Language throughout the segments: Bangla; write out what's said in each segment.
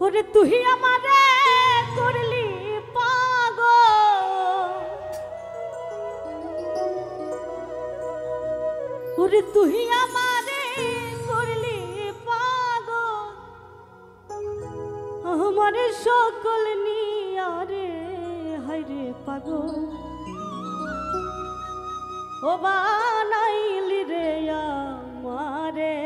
ওরে তুই আমারে করলি পাগল, ওরে তুই আমারে করলি পাগল, আমার সকল নিয়ারে হায়রে পাগল, ও বানাইলি রে আমারে।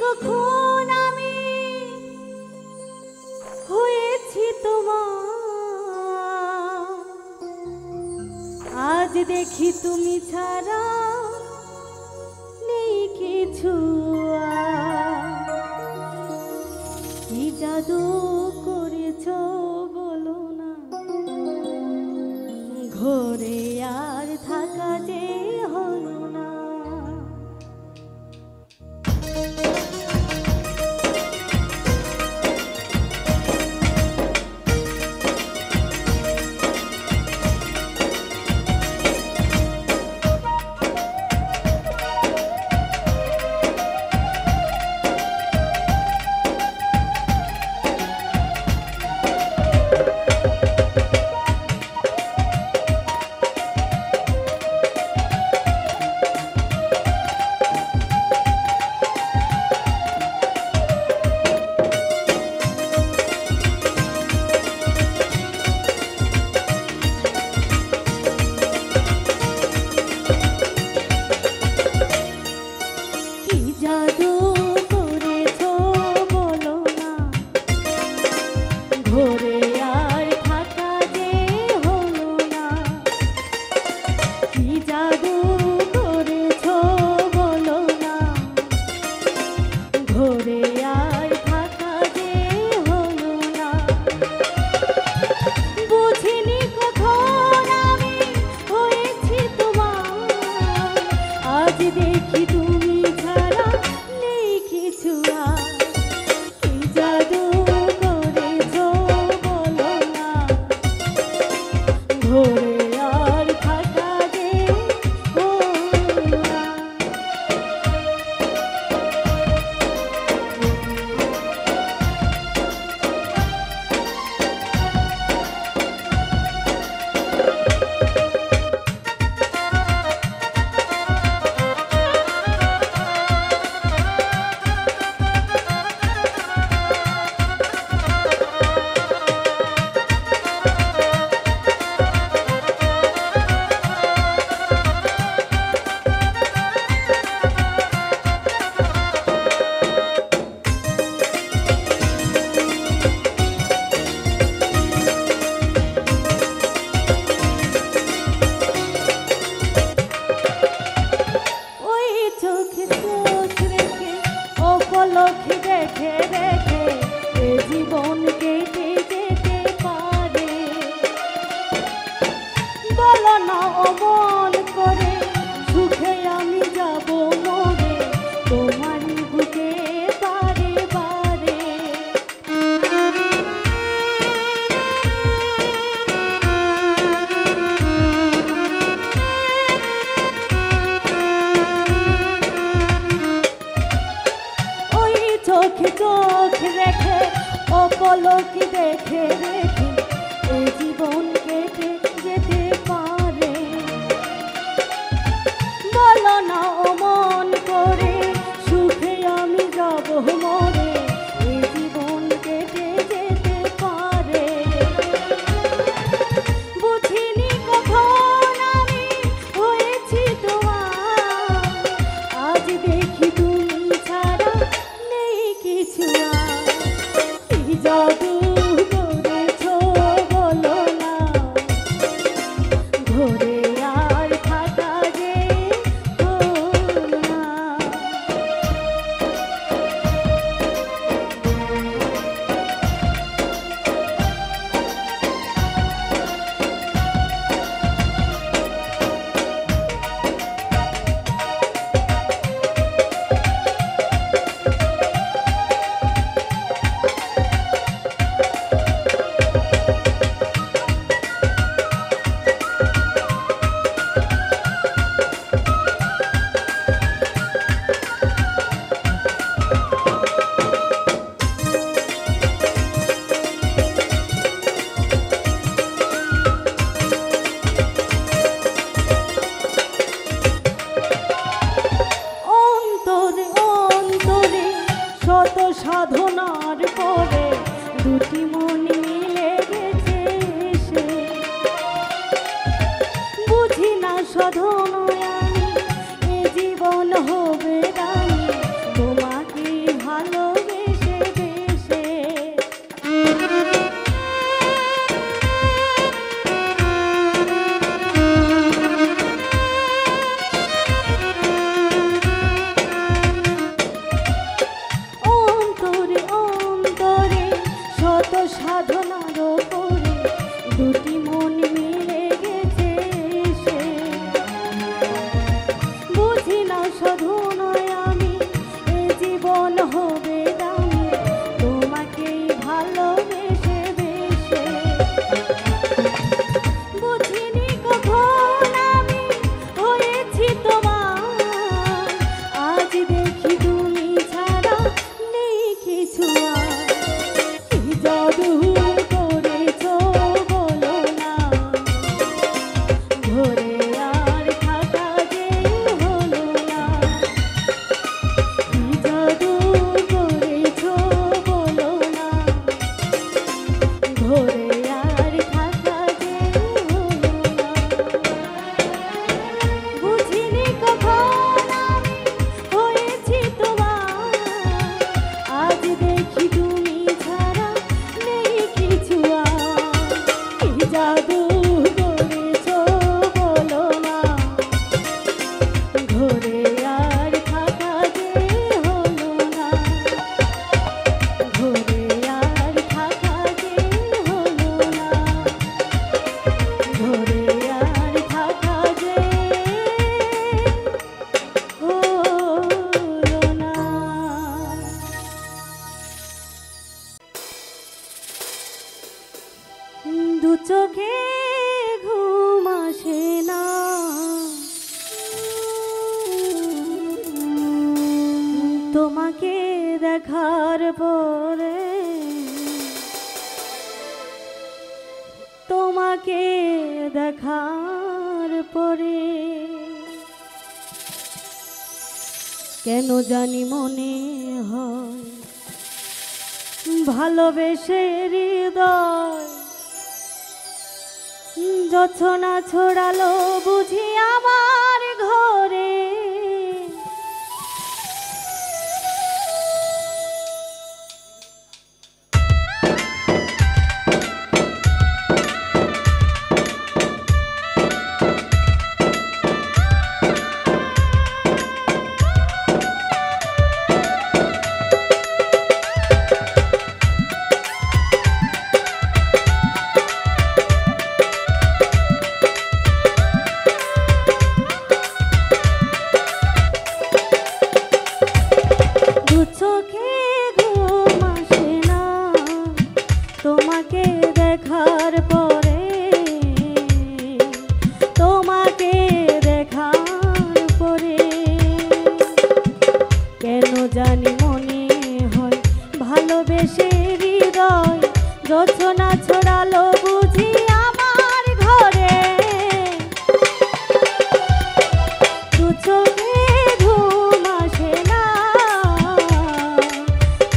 কখন আমি হয়েছি তোমার, আজ দেখি তুমি ছাড়া নেই কিছু। কি জাদু করেছ বলো না, ঘরে আর থাকা যে হলো না। লক্ষ্মী দেখে দেখে এ জীবন কেটে যেতে পারে, বলো না অমন করে সুখে আমি যাব মরে তোমারই বুকে বারে বারে। চোখে চোখ রেখে অপলক দেখে রেখে এ জীবন কেটে যেতে পারে, বলো না অমন করে সুখে আমি যাব মরে এ জীবন কেটে যেতে পারে। বুঝিনি কখন আমি হয়েছি তোমার, আজ দেখি তুমি ছাড়া কিছু জাদু করেছ বলো না, ঘরে আর থাকা যে হলো না। শত সাধনার পরে দুটি মন মিলে গেছে সে, বুঝি না সাধনায় আমি এ জীবন হবে দামি তোমাকে ঘরে আর থাকা যে হলো না, কি জাদু করেছো বলো না, ঘরে আর থাকা যে হলো না। বুঝিনি কখন আমি হয়েছি তোমার, আজ দেখি তুমি ছাড়া নেই কিছু আর, কি জাদু করেছো বলো না, ঘরে আর থাকা যে হলো না, ঘরে আর থাকা যে হলো না, ঘরে আর থাকা যে হলো না। দু চোখে ঘুম আসে না, তোমাকে দেখার পরে, তোমাকে দেখার পরে, কেন জানি মনে হয় ভালোবেসে হৃদয় জোছনা ছড়ালো বুঝি আমার ঘরে, দু চোখে ঘুম আসে না, তোমাকে দেখার পরে, তোমাকে দেখার পরে, কেন জানি মনে হয় ভালোবেসে হৃদয় রচনা ছড়ালো বুঝি আমার ঘরে, দু চোখে ঘুম আসে না,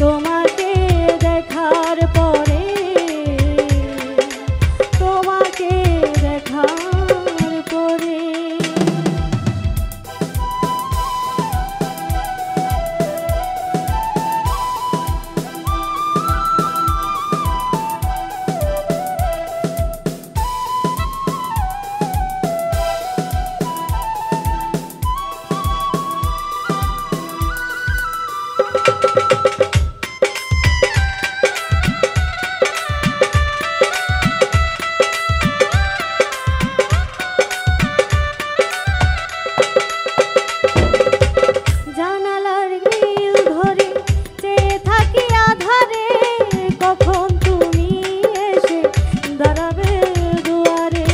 তোমাকে দেখার পরে, তোমাকে দেখার পরে। জানালার গ্রিল ধরে চেয়ে থাকি আধারে, কখন তুমি এসে দাঁড়াবে দুয়ারে,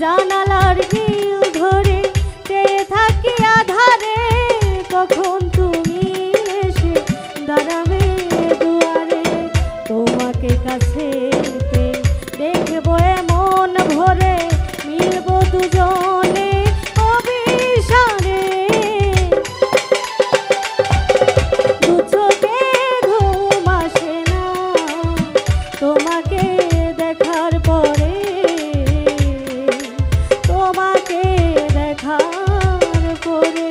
জানালার গ্রিল ধরে চেয়ে থাকি আধারে, কখন তুমি এসে দাঁড়াবে দুয়ারে, তোমাকে কাছে পেয়ে দেখবো এমন ভরে, মিলবো দুজনে অভিসারে, দু চোখে ঘুম আসে না, তোমাকে দেখার পরে, তোমাকে দেখার পরে।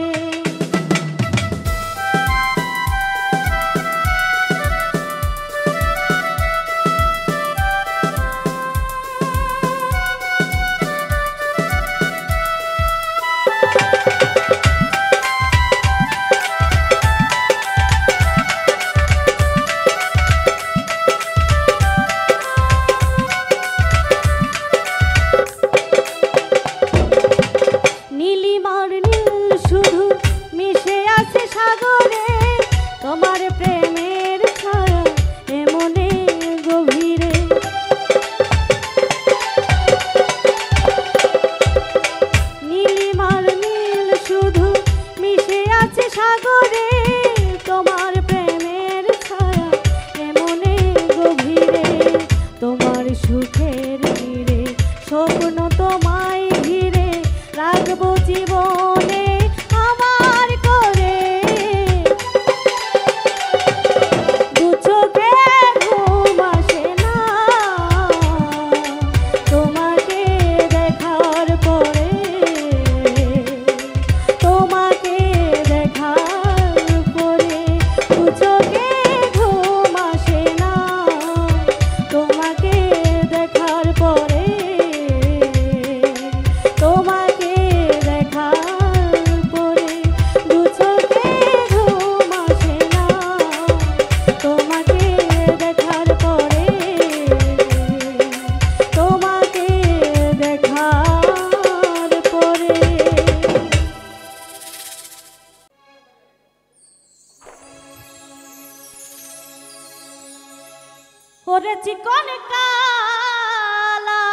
চিকন কালা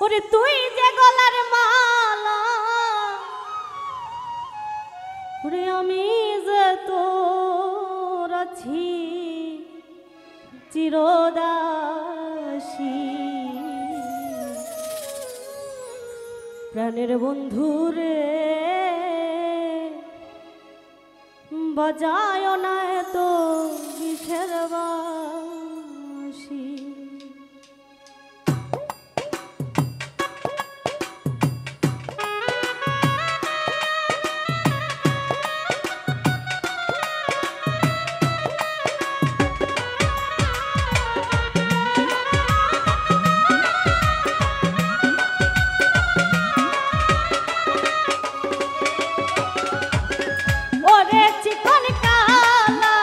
ওরে তুই যে গলার মালা ওরে আমি যে তোর আছি চিরদাসী প্রাণের বন্ধু রে বাজায় না তো কিসের বাঁশি চিকন কালা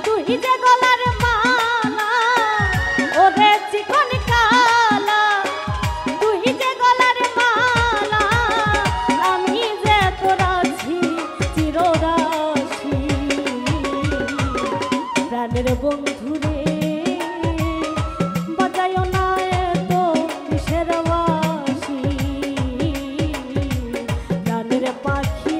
তুই যে গলার মালা ওরে চিকন কালা তুই যে গলার মালা আমি যে তোর আছি চিরদাসী প্রাণের বন্ধু রে বাজায় না তো কিসের বাঁশি প্রাণের পাখি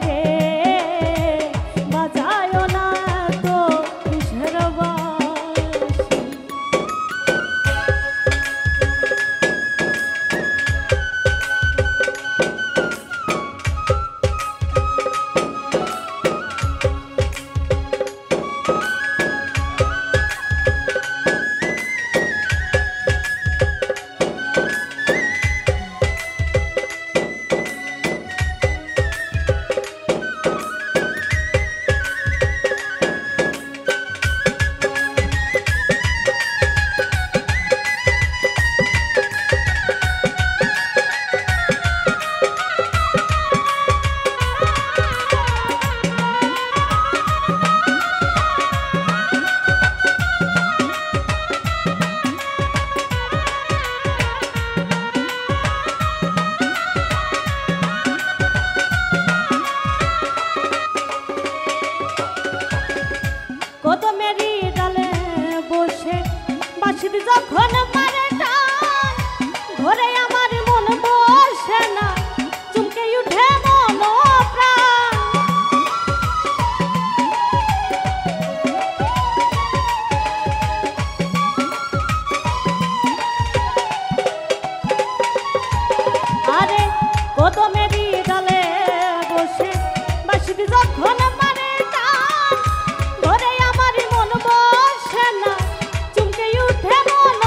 কদমেরই ডালে বসে বাঁশির যখন মারে টান ধরে আমার মন বসে না চুমকে উঠে মন প্রাণ আরে কদমেরই ডালে বসে বাঁশির যখন মারে টান ধরে আমার মন বসে না চুমকে উঠে মন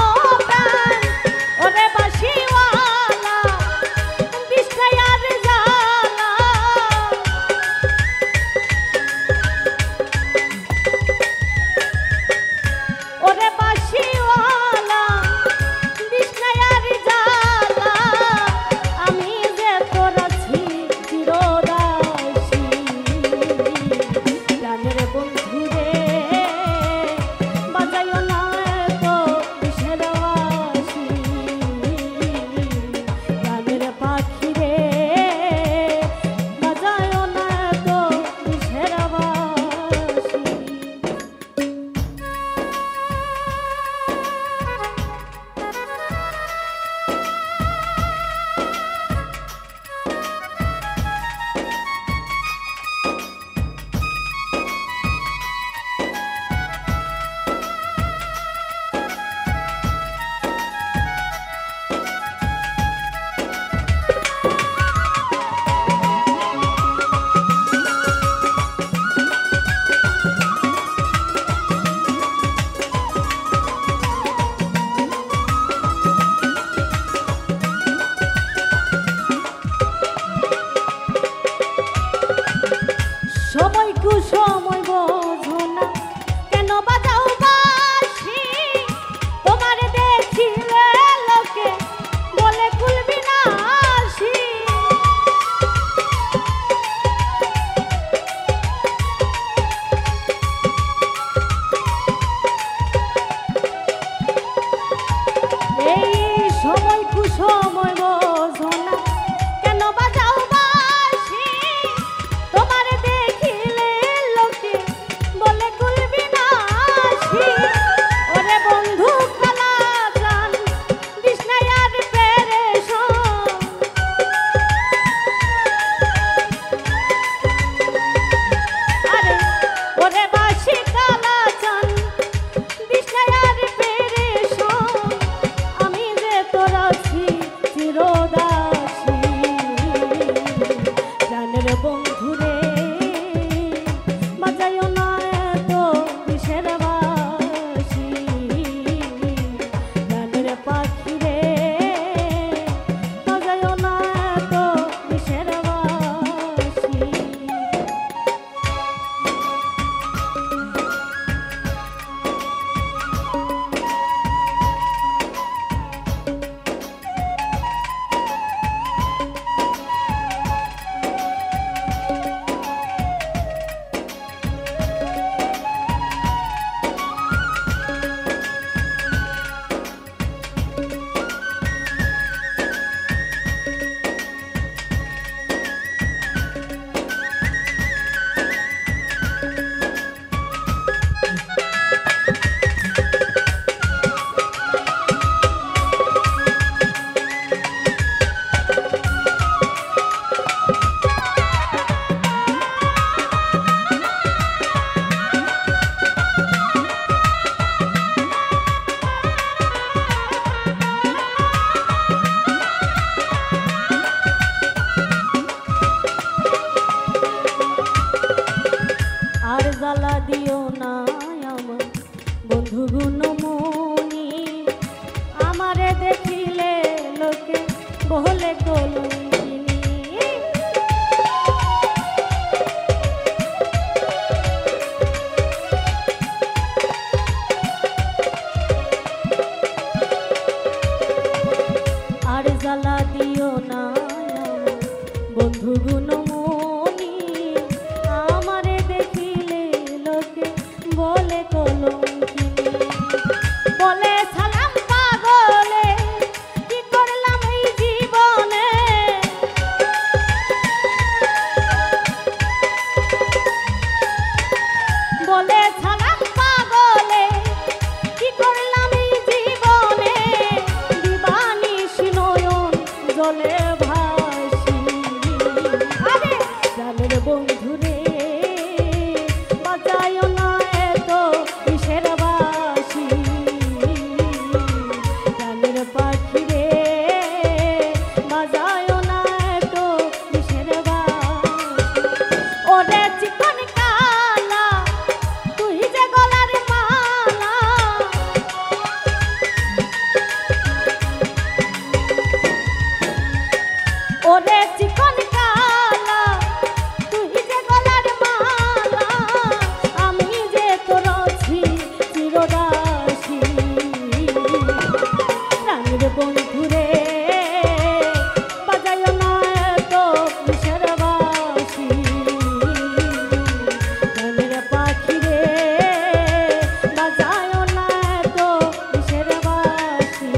বন্ধু গুণমণি আমারে দেখিলে লোকে বলে কলঙ্কিনী। আর জ্বালা দিও না বন্ধু গুণমণি আমারে দেখিলে লোকে বলে কলঙ্কিনী। বলে সালাম পাগলে কি করলাম এই জীবনে, বলে সালাম পাগলে কি করলাম এই জীবনে, দিবানিশ নয়ন জলে ভাসি। আরে জানের বন্ধুরে বাজায় না এত কিসের বাসি, জানের পাখি রে বাজায় না এত কিসের বাসি। ওরে চিকন কালা তুই যে গলার মালা, ওরে চিকন কালা তুই যে গলার মালা, আমি যে তোর আছি চিরদাসী। প্রাণের বন্ধুরে বাজায় না এত কিসের বাসি, প্রাণের পাখি রে বাজায় না এত কিসের বাসি।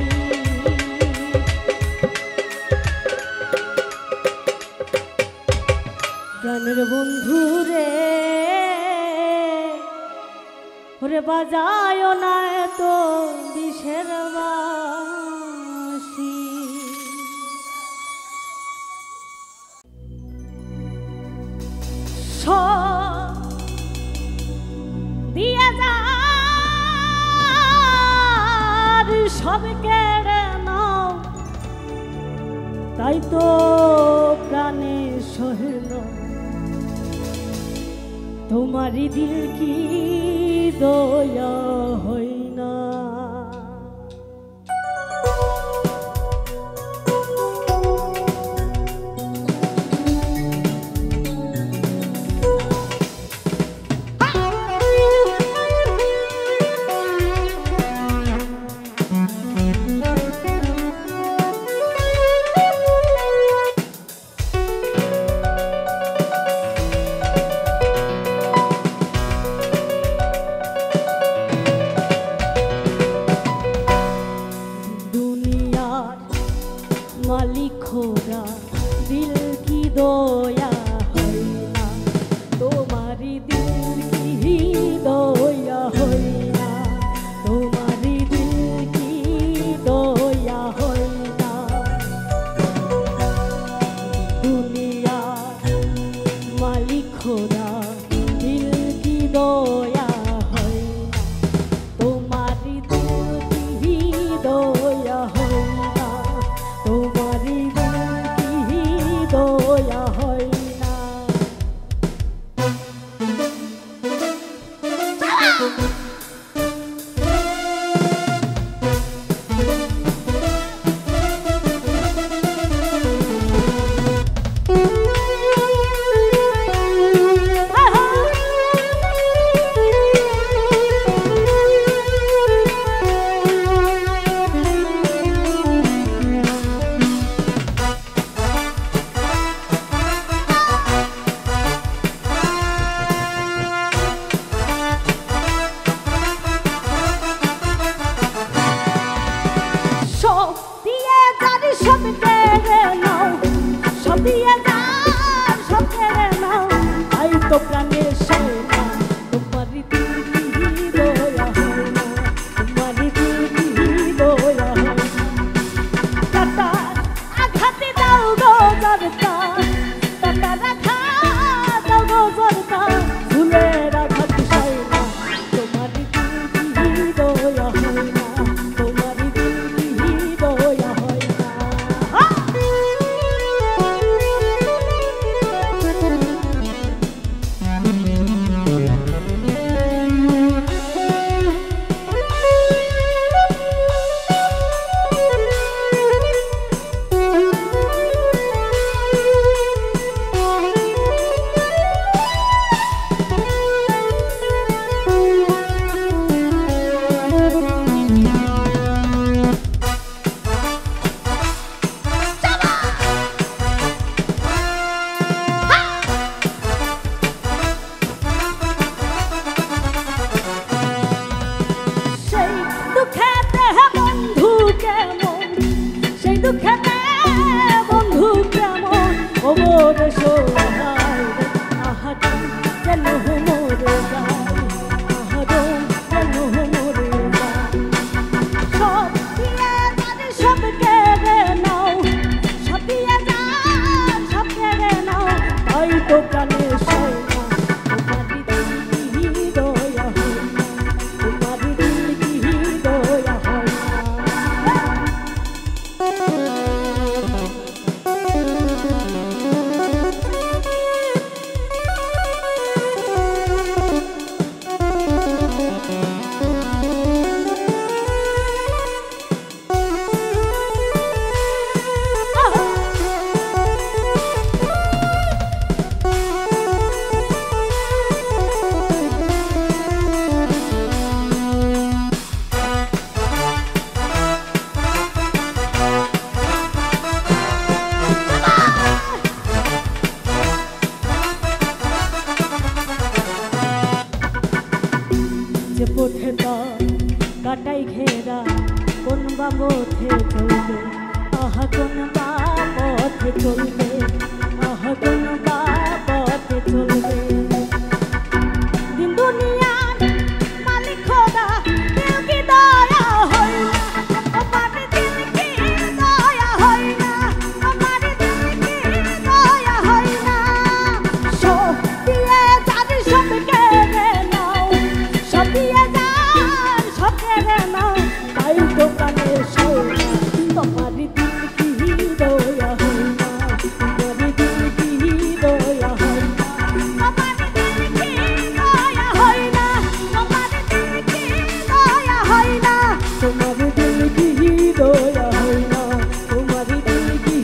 প্রাণের বন্ধু রে ওরে বাজায় না এত বিষের বাঁশি। সব দিয়ে যার সব কেড়ে নাও, তাই তো প্রাণে সহিল তোমারি দিল কি দয়া হয় না। কাটাই ঘেরা কোন বা পথে চলবে আহা কোন বা পথে চলবে আহা কোন বা পথে চলবে দিন দুনিয়ার মালিক খোদা কেউ কি দয়া হয় না আমার দিল কি দয়া হয় না আমার দিল কি দয়া হয় না সব দিয়ে যার সব কেড়ে নাও সব দিয়ে যার সব কেড়ে নাও তাই দোকানে সোনা তোমার দিল কি দয়া হয় না তোমার দিল কি দয়া হয় না তোমার দিল কি দয়া হয় না তোমার দিল কি দয়া হয় না তোমার দিল কি দয়া হয় না তোমার দিল কি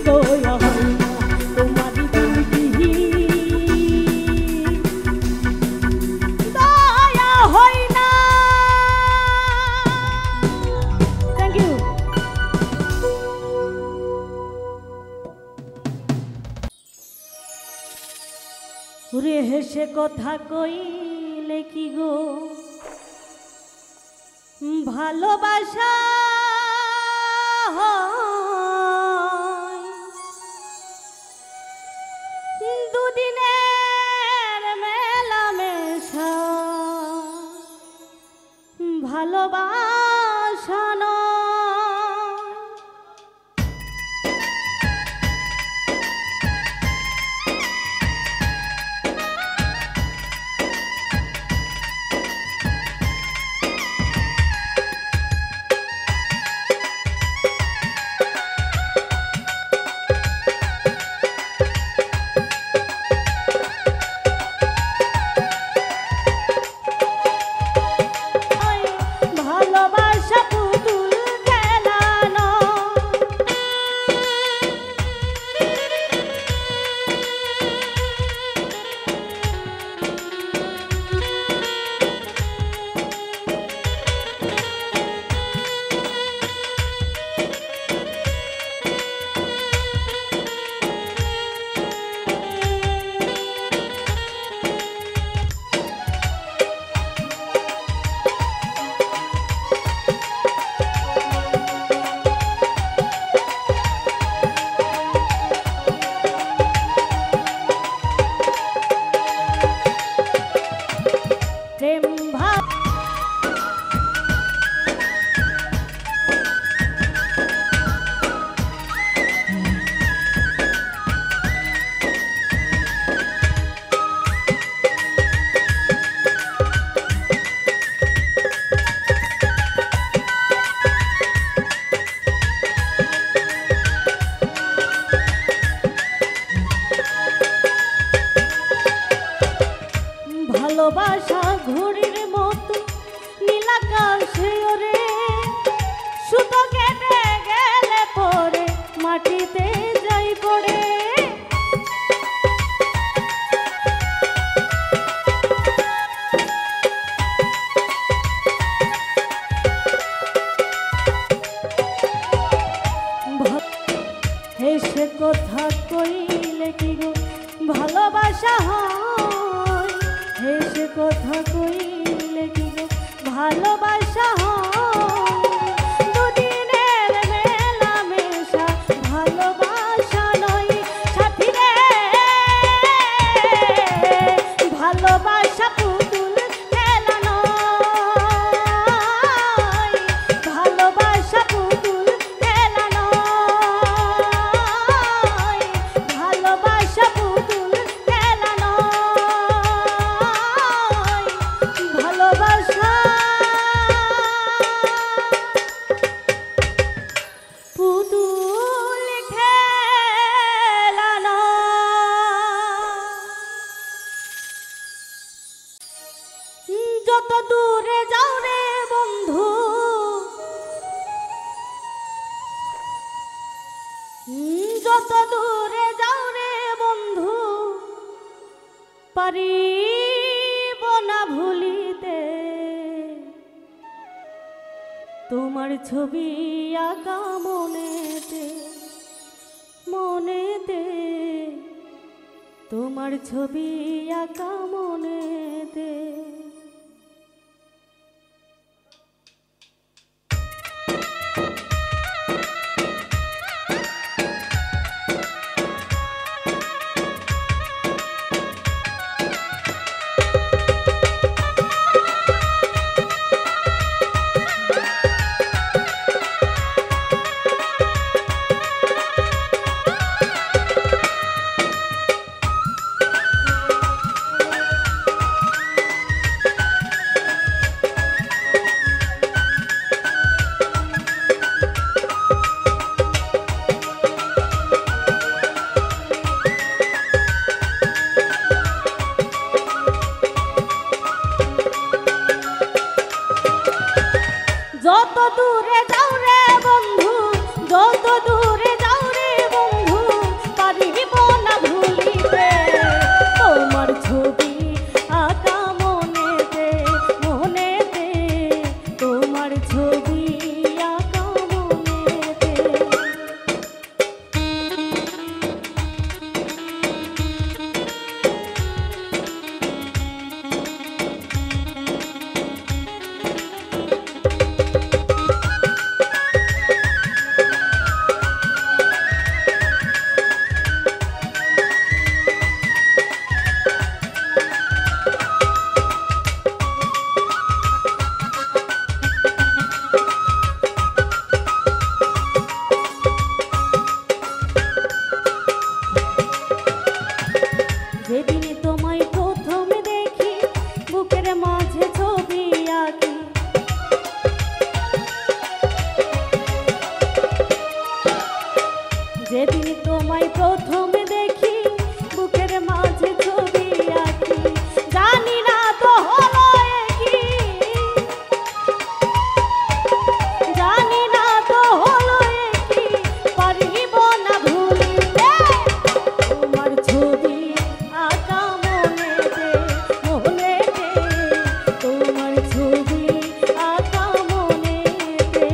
দয়া হয় না তোমার দিল কি দয়া হয় না থ্যাংক ইউ ওরে হেসে কথা কইলে কি গো ভালোবাসা হয় দুদিনের মেলামেশা ভালোবাসা নয় ভালোবাসা পুতুল খেলানো প্রেম ভাব ভালোবাসা ঘড়ির মতো নীলাকাশে ওরে সুতো কেটে গেলে পরে মাটিতে যাই পড়ে হেসে কথা কইলে কি গো ভালোবাসা হয় হেসে কথা কইলে কি গো ভালোবাসা হয় দুদিনের মেলামেশা ভালোবাসা নয় সাথী রে ভালোবাসা পুতুল খেলা নয় ভালোবাসা পুতুল খেলা নয় ভালোবাসা পুতুল খেলা নয় ভালোবাসা পুতুল খেলা নয় যত দূরে যাও রে বন্ধু যত দূরে যাও রে বন্ধু পারিব না ভুলিতে তোমার ছবি আঁকা মনেতে মনেতে তোমার ছবি আঁকা মনেতে যত দূরে যাও রে বন্ধু, যত দূরে যাও রে বন্ধু, পারিব না ভুলিতে তোমার ছবি আঁকা মনেতে, মনেতে তোমার ছবি আঁকা মনেতে। যেদিন তোমায় প্রথম দেখি বুকের মাঝে ছবি আঁকি, যেদিন তোমায় প্রথম দেখি বুকের মাঝে ছবি আঁকি, জানি না তো হলো কি, জানি না তো হলো কি, পারিব না ভুলিতে তোমার ছবি আঁকা মনেতে, মনেতে তোমার ছবি আঁকা মনেতে।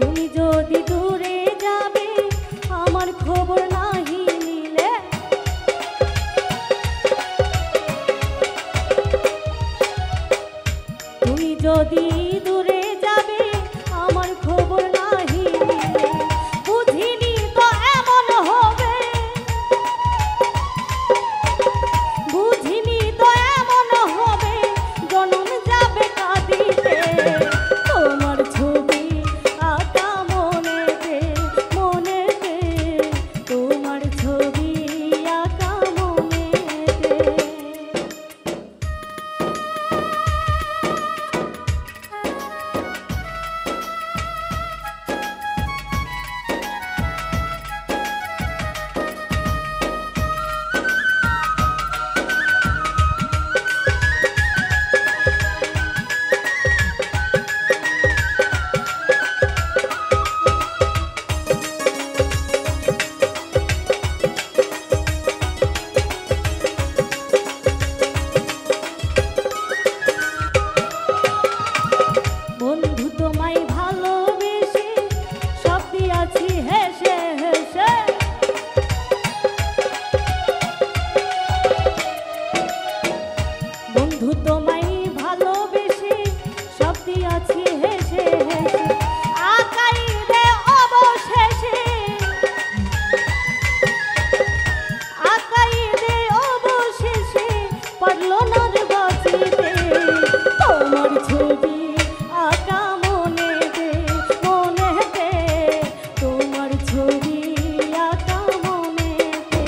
তুমি যদি দূরে যাবে আমার খবর নাহি নিলে, তুমি যদি দূরে যাবে আমার খবর নাহি নিলে, বুঝিনি তো এমন হবে, বুঝিনি তো এমন হবে, জনম যাবে কাঁদিতে তোমার ছবি আঁকা মনেতে, মনেতে তোমার ছবি আঁকা মনেতে। বন্ধু তোমায় ভালোবেসে সব দিয়াছি হেসে হেসে, বন্ধু তোমায় ভালোবেসে সব দিয়াছি হেসে হেসে, আকাই রে অবশেষে, আকাই রে অবশেষে পারলো না রে বাঁচিতে তোমার ছবি আঁকা মনেতে, মনেতে তোমার ছবি আঁকা মনেতে।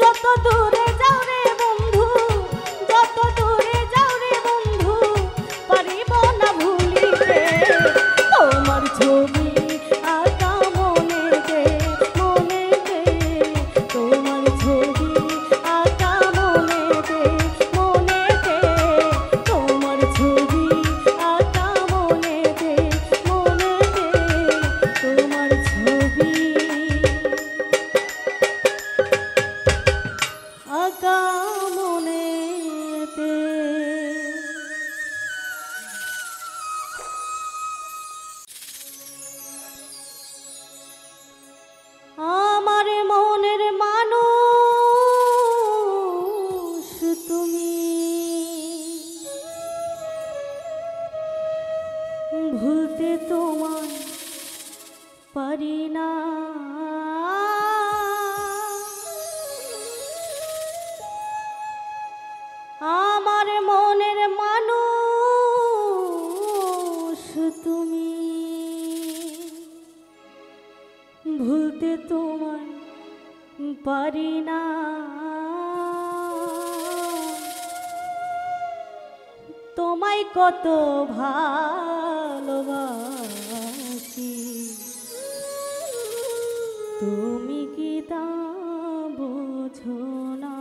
যত দূরে যাও রে বন্ধু, যত দূরে যাও রে বন্ধু, পারিব না ভুলিতে তোমার ছবি আঁকা মনেতে, মনেতে তোমার ছবি আঁকা মনেতে, মনেতে তোমার ছবি আঁকা মনেতে, মনেতে তোমার ছবি আঁকা মনেতে। আমার মনের মানুষ তুমি, ভুলতে তোমায় পারি না, পারি না তোমায় কত ভালোবাসি তুমি কি তা বোঝো না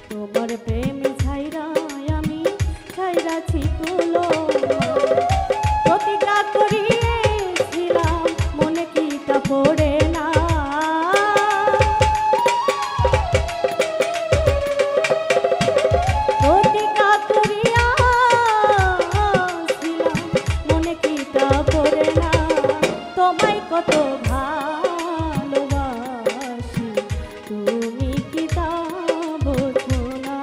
তোমার প্রেমে ছাইরা আমি ছাইরাছি কুলো প্রতিজ্ঞা করিয়েছিলাম মনে কি তা পড়ে না প্রতিজ্ঞা করিয়াছিলাম মনে কি তা পড়ে না তোমায় কত ভালোবাসি তুমি কি তা বোঝো না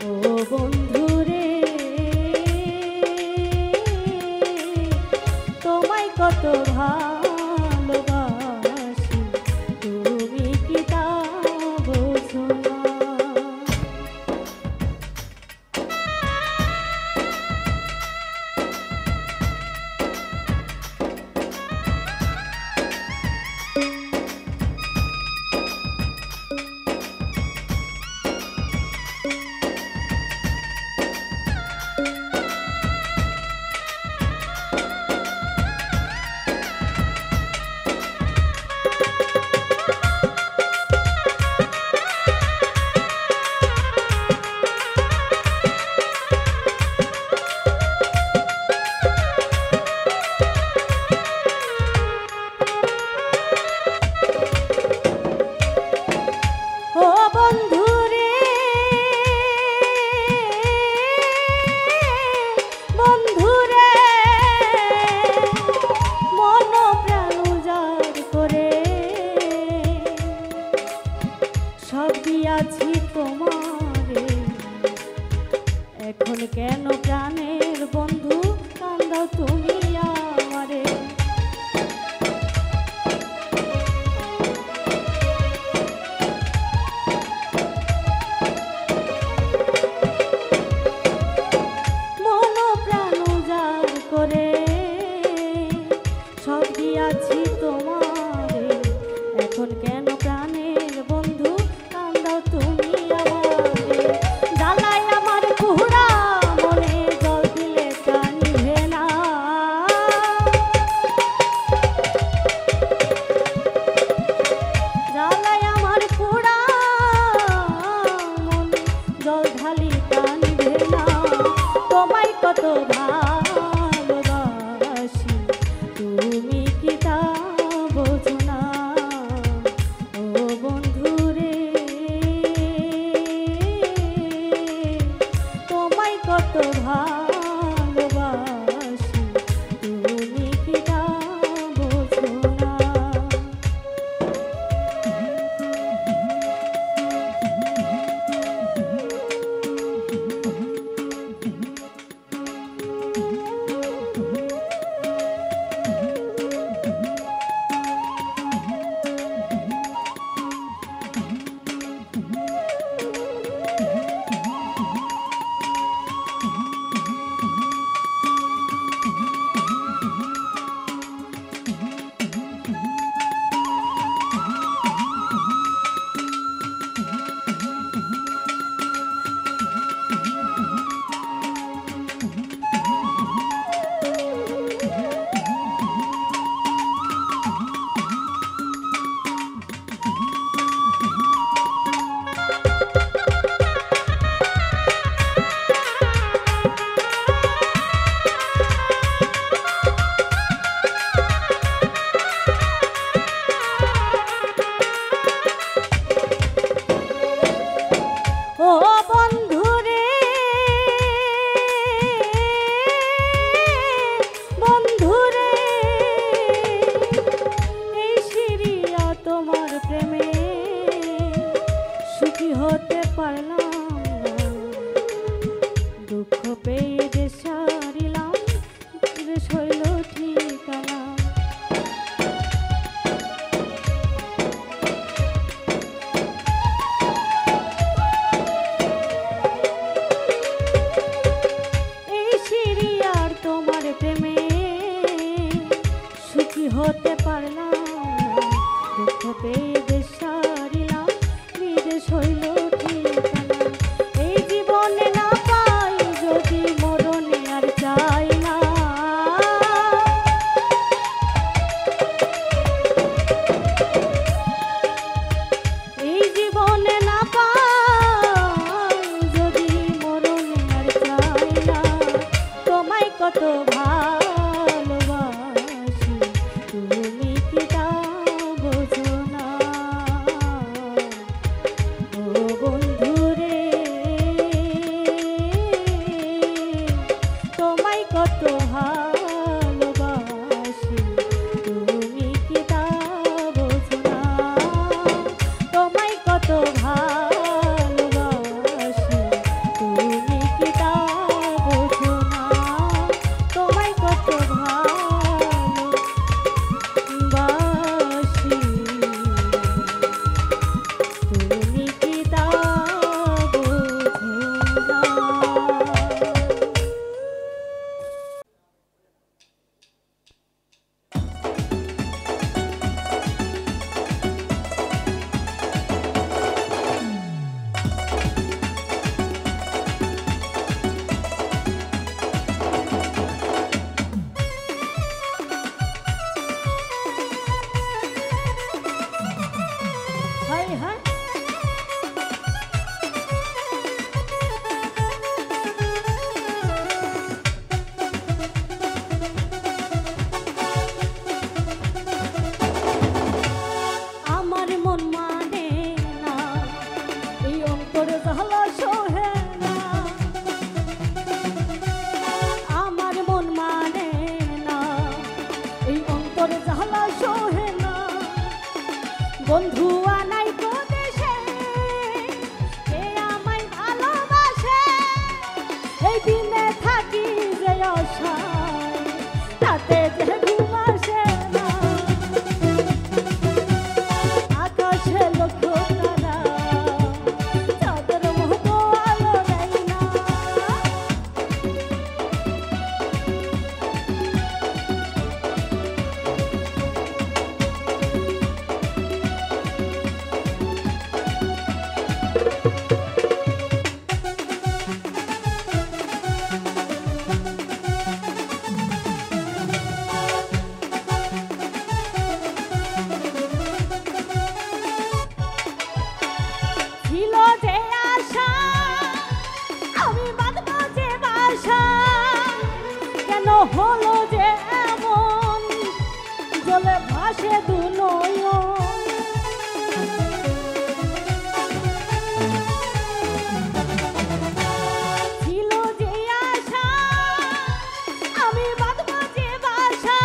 ও বন্ধুরে তোমায় কত ভালোবাসি তুমি কি তা বোঝো না হতে পারলাম না, দুঃখ পেয়ে দেশ ছাড়িলাম, বিদেশ হইল ঠিকানা। এই জীবনে না পাই যদি মরণে আর চাই না। এই জীবনে না পাই যদি মরণে আর চাই না। তোমায় কত ভালোবাসি তুমি কি তা বোঝো না। ও বন্ধুরে তোমায় কত ভালোবাসি তুমি কি তা বোঝো না। তোমায় কত ভালোবাসি তুমি কি তা বোঝো না। তোমায় কত ভালোবাসি তুমি কি তা বোঝো না। হায় হায় আমার মন মানে না, এই অন্তর জ্বালা সহে না। আমার মন মানে না, এই অন্তর জ্বালা সহে না। বন্ধু আনাই তো দেশে কে আমায় ভালোবাসে। এই দিনে থাকি যে আশায় তাতে যে ঘুম আসে না। আকাশে লক্ষ তারা চাঁদের মতো আলো দেয় না। ছিল যে আশা আমি বাঁধবো যে বাসা, কেন হলো যে এমন জলে ভাসে দু নয়ন। ছিল যে আশা আমি বাঁধবো যে বাসা,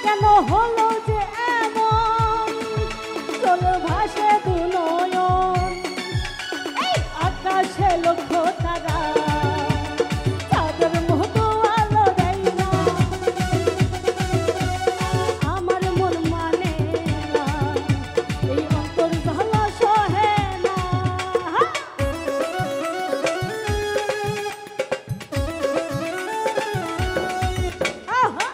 কেন হলো যে এমন জলে ভাসে দু নয়ন। এই আকাশে লক্ষ তারা চাঁদের মতো আলো দেয় না। আমার মন মানে না, এই অন্তর জ্বালা সহে না। আহা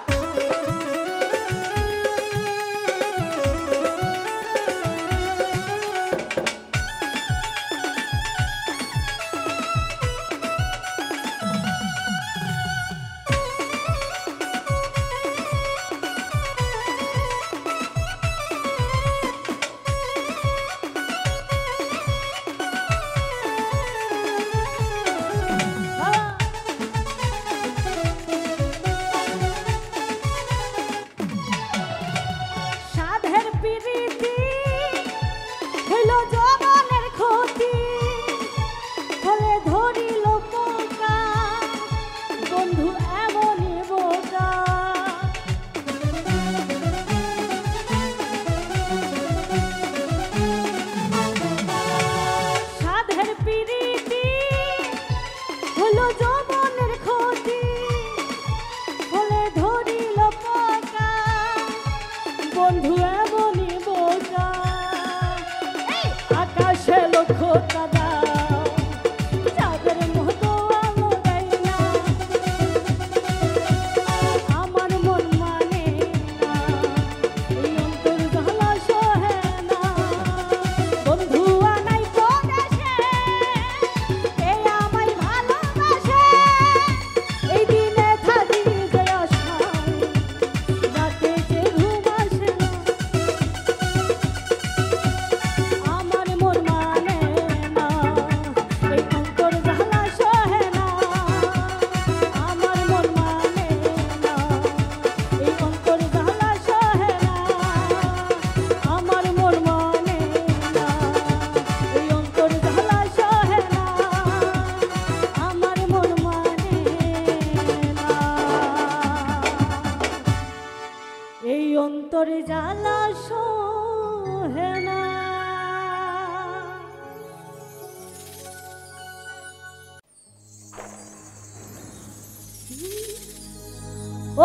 তোর জ্বালা সহে না।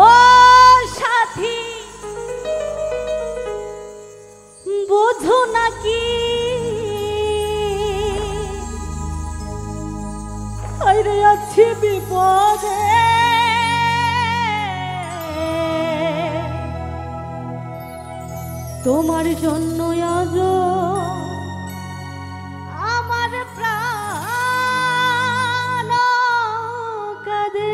ও সাথী বোঝো নাকি আইরে আছি বিপদে, তোমার জন্য আজ আমার প্রাণ কাঁদে।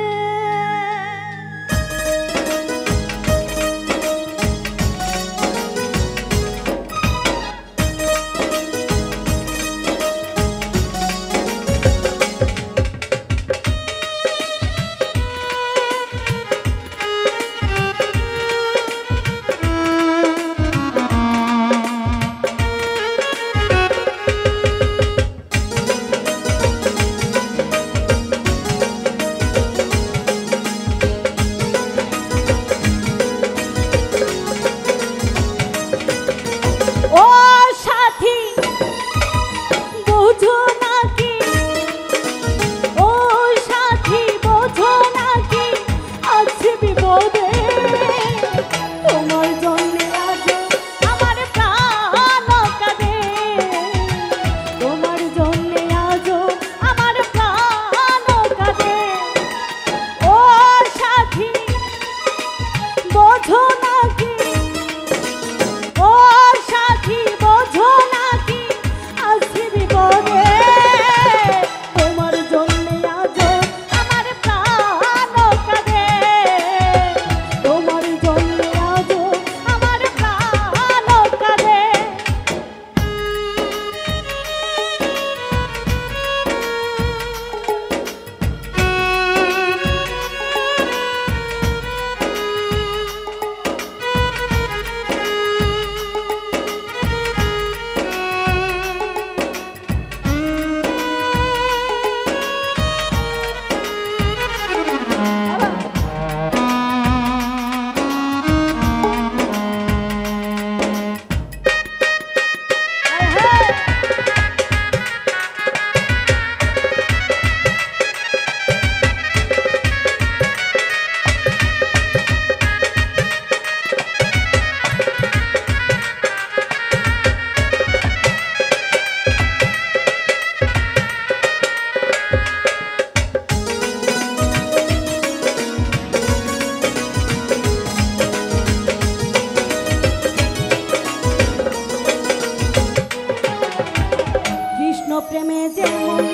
প্রেমে যেমন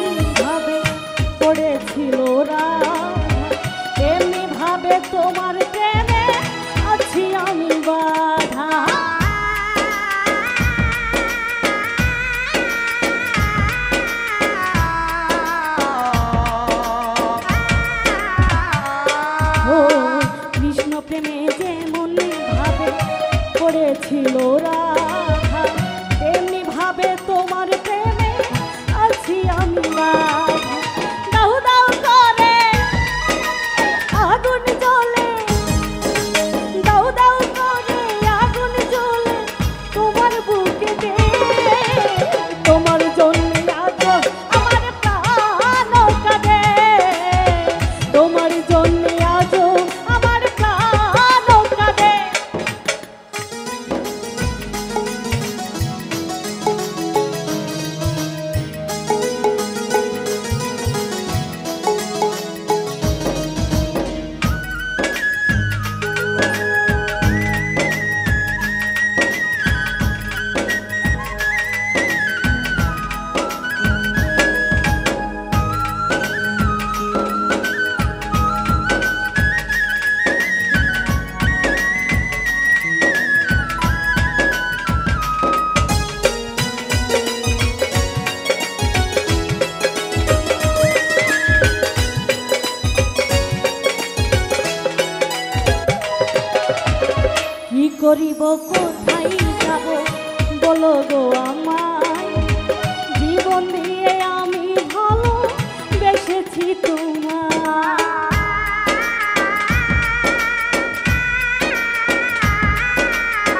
ভাবে পড়েছিল রাধা, তেমনি ভাবে তোমার প্রেমে আছি আমি বাধা। ও কৃষ্ণ প্রেমে যেমন ভাবে পড়েছিল রাধা, তেমনি ভাবে তোমার প্রেমে আছি আমি বাধা। দাউ দাউ করে আগুন জ্বলে, দাউ দাউ করে আগুন জ্বলে তোমার বুকেতে, তোমার জন্য আজ আমার প্রাণ কাঁদে, তোমার জন্য আজ আমার প্রাণ কাঁদে। কি করিব কোথায় যাব বলো গো আমায়, জীবন দিয়ে আমি ভালো বেসেছি তোমায়। ও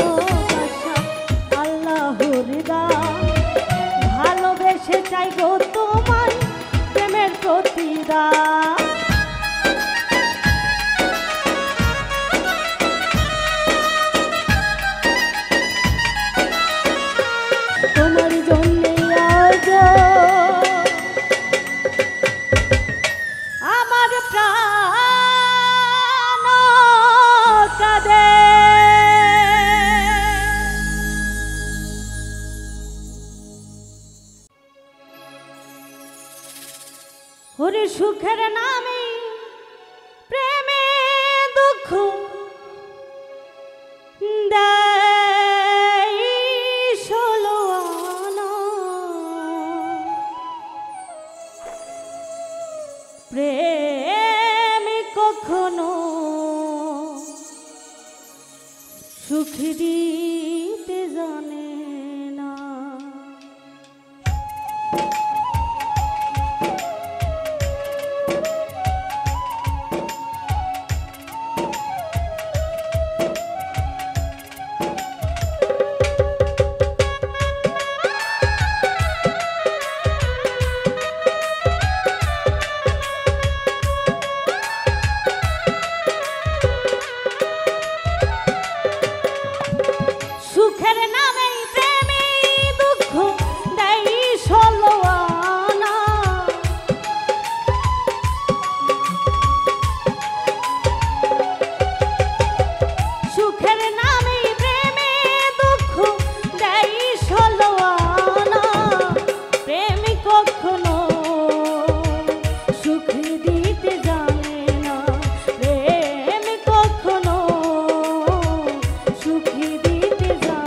ভালোবাসা আল্লাহর দান, ভালোবেসে চাই গো তোমায় প্রেমের প্রতিদান। তোমার জন্যে আজ আমার প্রাণ কাঁদে। ওরে সুখের নামে প্রেমে দুঃখ দেয় ষোলো আনা, প্রেম কখনো সুখ দিতে জানে না। সুখের নামে প্রেমে দুঃখ দেয় ষোলো আনা, সুখের নামে প্রেমে দুঃখ দেয় ষোলো আনা, প্রেম কখনো সুখ দিতে জানে না, প্রেম কখনো সুখ দিতে জানে না।